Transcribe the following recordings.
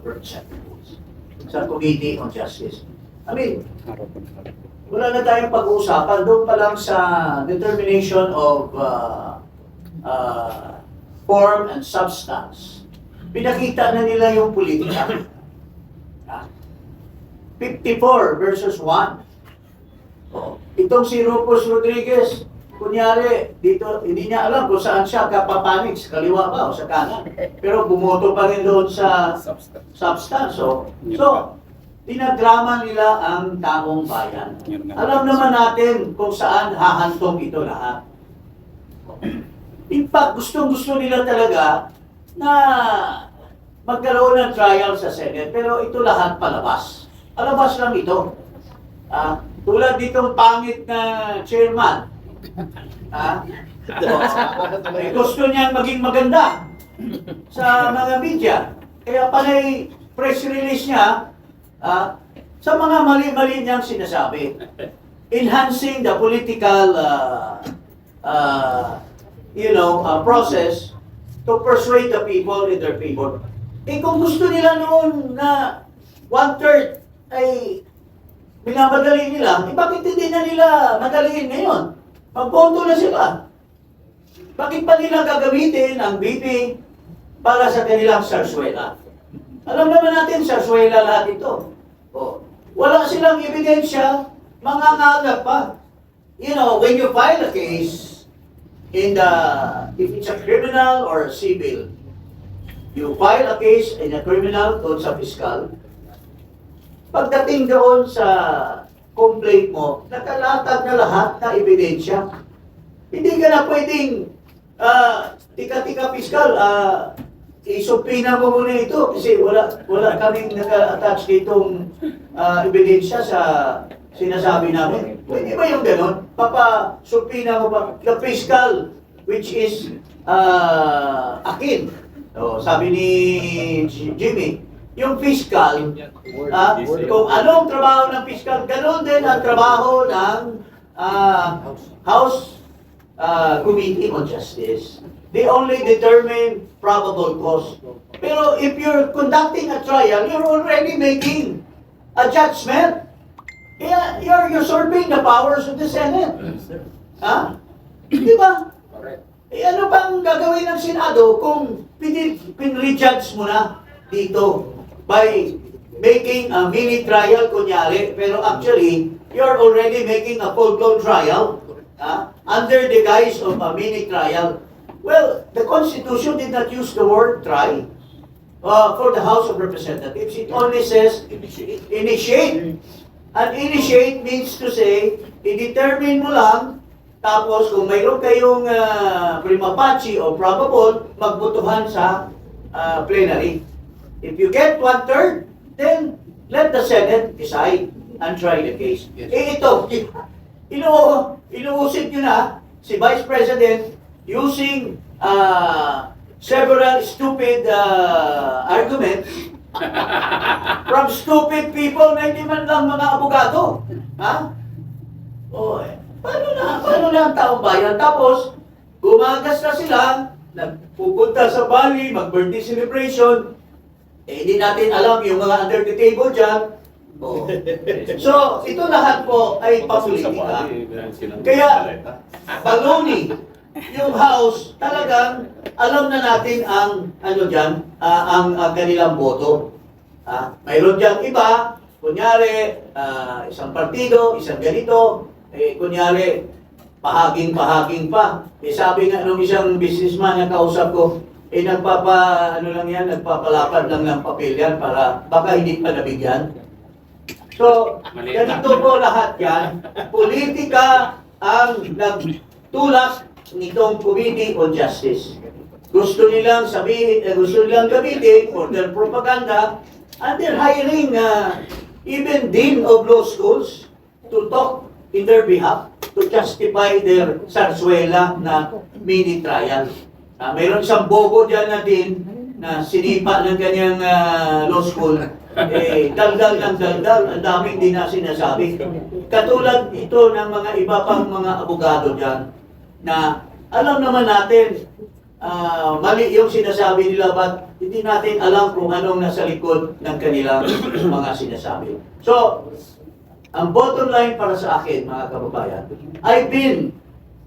representatives sa Committee on Justice. I mean, wala na tayong pag-uusapan doon pa lang sa determination of form and substance. Pinakita na nila yung politika. 54 versus 1. Oh, itong si Rufus Rodriguez, kunyari, dito, hindi niya alam kung saan siya kapapanig, sa kaliwa ba o sa kanan. Pero bumoto pa rin doon sa substance. So, tinadrama nila ang taong bayan. Alam naman natin kung saan hahantong ito lahat. In fact, gustong-gusto nila talaga na magkaroon ng trial sa Senate, pero ito lahat palabas. Palabas lang ito. Tulad ditong pangit na chairman. Gusto niyang maging maganda sa mga media. Kaya panay press release niya sa mga mali-mali niyang sinasabi. Enhancing the political process to persuade the people in their favor. Kung gusto nila noon na 1/3 ay minamadali nila, bakit hindi na nila madaliin ngayon? Magboto na sila. Bakit pa nila gagamitin ang BP para sa kanilang sarsuela? Alam naman natin, sarsuela lahat ito. Wala silang ebidensya, mangangalat pa. You know, when you file a case, if it's a criminal or a civil, you file a case in a criminal doon sa fiscal. Pagdating doon sa complaint mo, nakalatag na lahat na ebidensya. Hindi ka na pwedeng, tika-tika fiscal, isupina mo muna ito kasi wala kaming naka-attach ditong ebidensya sa sinasabi namin. Pwede ba yung ganon? Supina mo pa, the fiscal, which is akin. Sabi ni Jimmy, yung fiscal, kung anong trabaho ng fiscal, ganoon din ang trabaho ng House Committee on Justice. They only determine probable cause. Pero if you're conducting a trial, you're already making a judgment. Yeah, you're usurping the powers of the Senate. Di ba? Ano pang gagawin ng Senado kung pin-rejudge mo na dito by making a mini trial kunyari, pero actually, you're already making a full-blown trial under the guise of a mini trial. Well, the Constitution did not use the word try for the House of Representatives. It only says initiate. And initiate means to say, i-determine mo lang, tapos kung mayroon kayong prima facie o probable, magbutuhan sa plenary. If you get 1/3, then let the Senate decide and try the case. Ito, inuusip nyo na si Vice President using several stupid arguments from stupid people na hindi man lang mga abogado. Paano na ang taong bayan? Tapos, gumagas na sila, nagpupunta sa Bali, mag-birthday celebration, hindi natin alam yung mga under the table dyan. So, ito lahat po ay papolitika. Kaya, baloney, yung House, talagang alam na natin ang ang kanilang boto. Mayroon dyan iba, kunyari, isang partido, isang ganito, kunyari, pahaging-pahaging pa. Sabi nga nung isang businessman na kausap ko, nagpapalapad lang ng papel yan para baka hindi pa nabigyan. So, ganito po lahat yan. Politika ang nagtulak nitong Committee on Justice. Gusto nilang gamitin for their propaganda, and they're hiring even Dean of Law Schools to talk in their behalf to justify their sarsuela na mini trial. Mayroon isang bobo dyan na din na sinipa ng kanyang law school. Daldal ng daldal, ang daming di na sinasabi. Katulad ito ng mga iba pang mga abogado dyan na alam naman natin mali yung sinasabi nila, but hindi natin alam kung anong nasa likod ng kanilang mga sinasabi. So, ang bottom line para sa akin, mga kababayan, I've been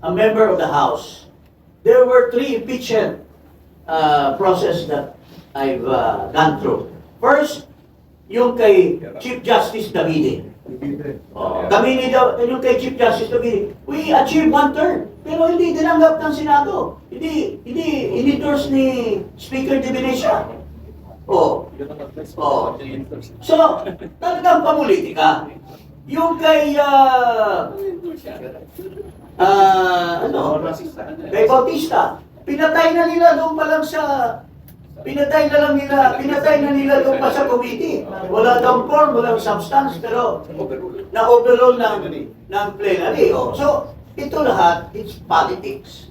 a member of the House. There were 3 impeachment process that I've gone through. First, yung kay Chief Justice Davide. Kami yung kay Chief Justice Davide, we achieved 1/3. Pero hindi tinanggap ng Senado. Hindi in-endorse ni Speaker De Venecia. So, talagang pamulitika. Yung kay kay Bautista, pinatay na nila doon pa lang sa pinatay na nila doon pa sa committee. Wala daw form, walang substance, pero na-overall ng plenary. So, ito lahat, it's politics.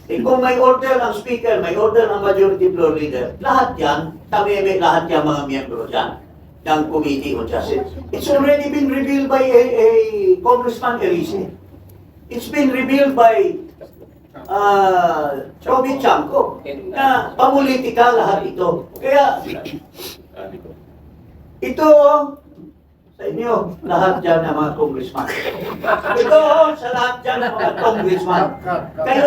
Kung may order ang speaker, may order ang majority floor leader, lahat yan, lahat yan mga miyembro dyan ng Committee on Justice. It's already been revealed by a Congressman Elise. It's been revealed by Chobi Chanko na pamulitika lahat ito. Kaya, ito, sa inyo, lahat dyan ng mga congressman. Ito, sa lahat dyan ng mga congressman. Kayo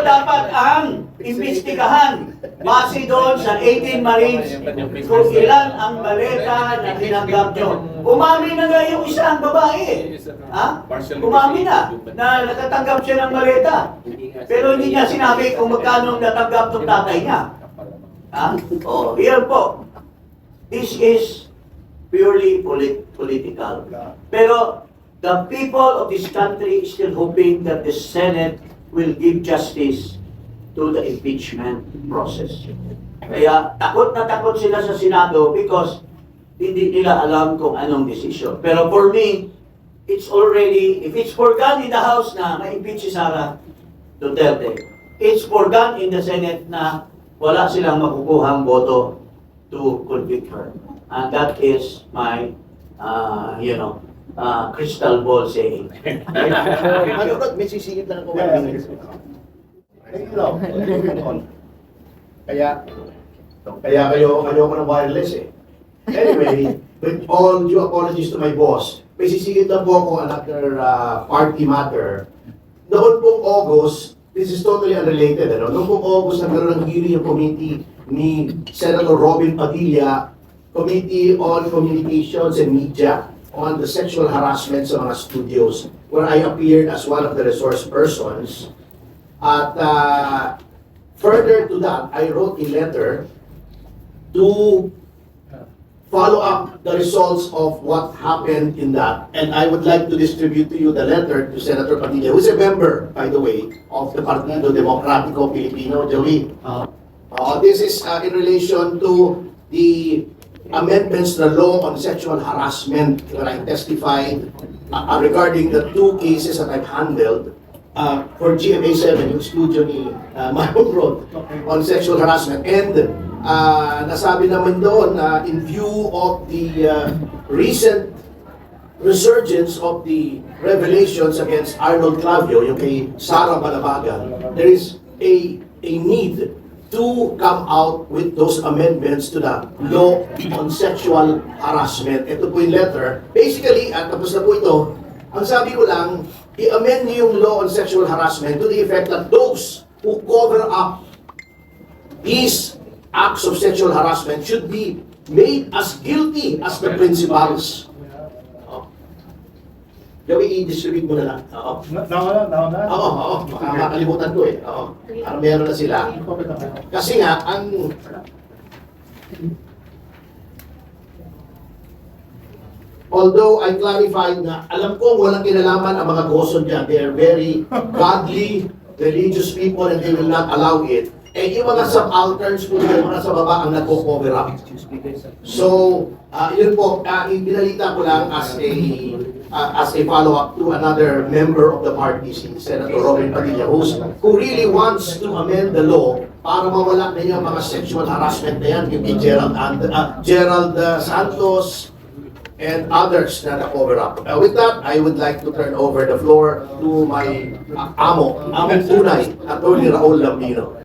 dapat ang imbestigahan base doon sa 18 Marines kung ilan ang maleta na tinanggap nyo. Umami na nga yung isang babae. Umami na nakatanggap siya ng maleta. Pero hindi niya sinabi kung magkano natanggap ng tatay niya. Iyan po. This is purely political. Pero the people of this country is still hoping that the Senate will give justice to the impeachment process. Kaya takot na takot sila sa Senado because hindi nila alam kung anong desisyon. Pero for me, it's already, if it's forgone in the House na ma-impeach si Sara Duterte, it's forgone in the Senate na wala silang makukuhang boto to convict her. And that is my, crystal ball saying. May sisingit lang ako. Kaya kayo ng wireless eh. Anyway, with all due apologies to my boss, may sisingit lang po ako another party matter. Noon pong August, this is totally unrelated. Noong pong August, nagkaroon ng hearing yung committee ni Senator Robin Padilla, Committee on Communications and Media on the sexual harassment sa mga studios, where I appeared as one of the resource persons. At further to that, I wrote a letter to follow up the results of what happened in that. And I would like to distribute to you the letter to Senator Padilla, who is a member, by the way, of the Partido Democratico Pilipino, Joey. This is in relation to the amendments to the law on sexual harassment, where I testified regarding the 2 cases that I've handled for GMA 7, yung studio ni Mayong Road, on sexual harassment. And nasabi naman doon in view of the recent resurgence of the revelations against Arnold Clavio, yung kay Sara Balabagan, there is a need to come out with those amendments to the law on sexual harassment. Ito po yung letter. Basically, at tapos na po ito, ang sabi ko lang, i-amend niyo yung law on sexual harassment to the effect that those who cover up these acts of sexual harassment should be made as guilty as the principals. Gawin, i-distribute mo na lang. Oo. Oo. Makakalimutan ko eh. Oo. Parang meron na sila. Kasi nga, although I clarified na alam ko walang kinalaman ang mga goson dyan. They are very godly, religious people and they will not allow it. Eh, yung mga subalterns po, yung mga sa baba ang nagko-cover up. So, yun po, ibinalita ko lang as a follow-up to another member of the party, si Senator Robin Padilla, who really wants to amend the law para mawala na yung mga sexual harassment na yan, yung kay Gerald Santos, and others na na-cover up. With that, I would like to turn over the floor to my amo, Tunay, Attorney Raul Lambino.